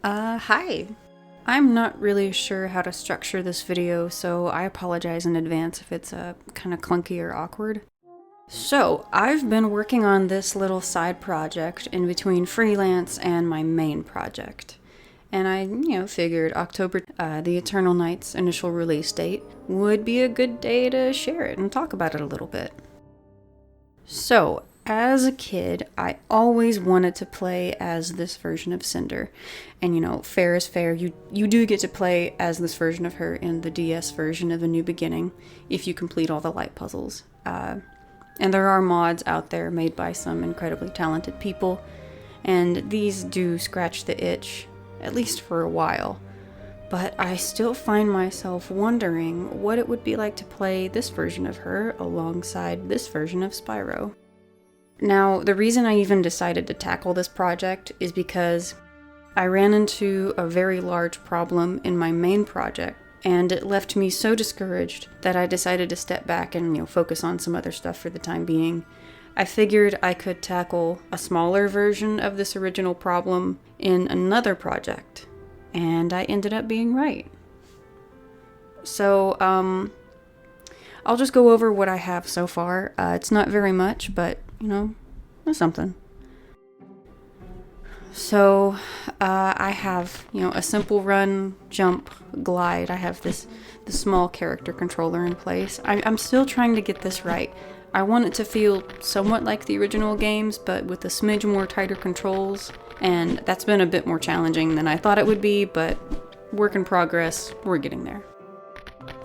Hi. I'm not really sure how to structure this video, so I apologize in advance if it's kind of clunky or awkward. So, I've been working on this little side project in between freelance and my main project. And I, figured October, the Eternal Night's initial release date, would be a good day to share it and talk about it a little bit. So, as a kid, I always wanted to play as this version of Cinder. And fair is fair, you do get to play as this version of her in the DS version of A New Beginning, if you complete all the light puzzles. And there are mods out there made by some incredibly talented people, and these do scratch the itch, at least for a while. But I still find myself wondering what it would be like to play this version of her alongside this version of Spyro. Now, the reason I even decided to tackle this project is because I ran into a very large problem in my main project, and it left me so discouraged that I decided to step back and focus on some other stuff for the time being. I figured I could tackle a smaller version of this original problem in another project, and I ended up being right. So, I'll just go over what I have so far. It's not very much, but, that's something. So, I have, a simple run, jump, glide. I have the small character controller in place. I'm still trying to get this right. I want it to feel somewhat like the original games, but with a smidge more tighter controls, and that's been a bit more challenging than I thought it would be, but work in progress, we're getting there.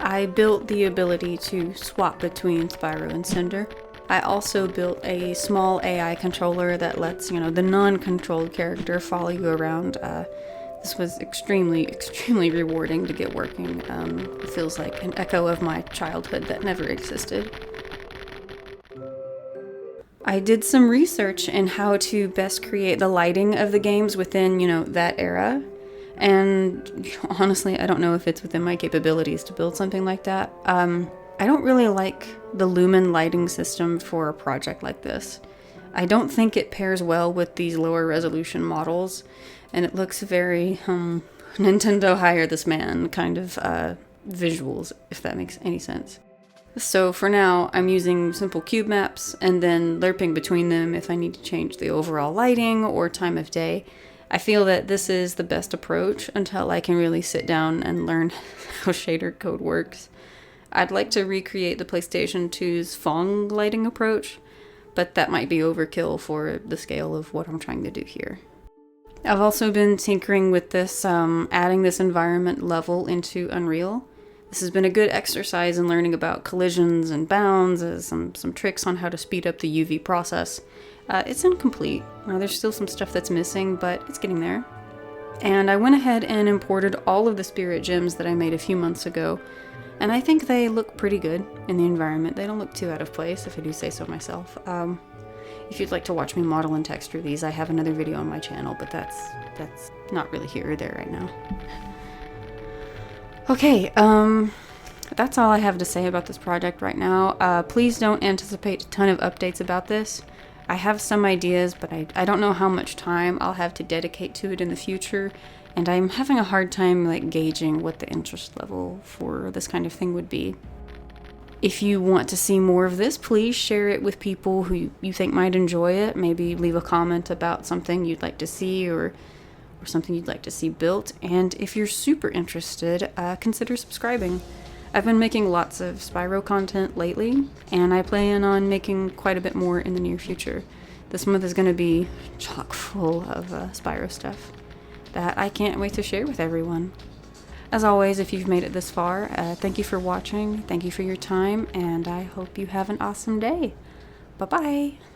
I built the ability to swap between Spyro and Cinder. I also built a small AI controller that lets, the non-controlled character follow you around. This was extremely rewarding to get working. It feels like an echo of my childhood that never existed. I did some research in how to best create the lighting of the games within, that era. And honestly, I don't know if it's within my capabilities to build something like that. I don't really like the lumen lighting system for a project like this. I don't think it pairs well with these lower resolution models, and it looks very, Nintendo hire this man kind of visuals, if that makes any sense. So for now, I'm using simple cube maps and then lerping between them if I need to change the overall lighting or time of day. I feel that this is the best approach until I can really sit down and learn how shader code works. I'd like to recreate the PlayStation 2's Fong lighting approach, but that might be overkill for the scale of what I'm trying to do here. I've also been tinkering with this, adding this environment level into Unreal. This has been a good exercise in learning about collisions and bounds, some tricks on how to speed up the UV process. It's incomplete. There's still some stuff that's missing, but it's getting there. And I went ahead and imported all of the spirit gems that I made a few months ago, and I think they look pretty good in the environment. They don't look too out of place, if I do say so myself. If you'd like to watch me model and texture these, I have another video on my channel, but that's not really here or there right now. Okay, that's all I have to say about this project right now. Please don't anticipate a ton of updates about this. I have some ideas, but I don't know how much time I'll have to dedicate to it in the future, and I'm having a hard time gauging what the interest level for this kind of thing would be. If you want to see more of this, please share it with people who you think might enjoy it. Maybe leave a comment about something you'd like to see or something you'd like to see built. And if you're super interested, consider subscribing. I've been making lots of Spyro content lately, and I plan on making quite a bit more in the near future. This month is going to be chock full of Spyro stuff that I can't wait to share with everyone. As always, if you've made it this far, thank you for watching, thank you for your time, and I hope you have an awesome day. Bye-bye!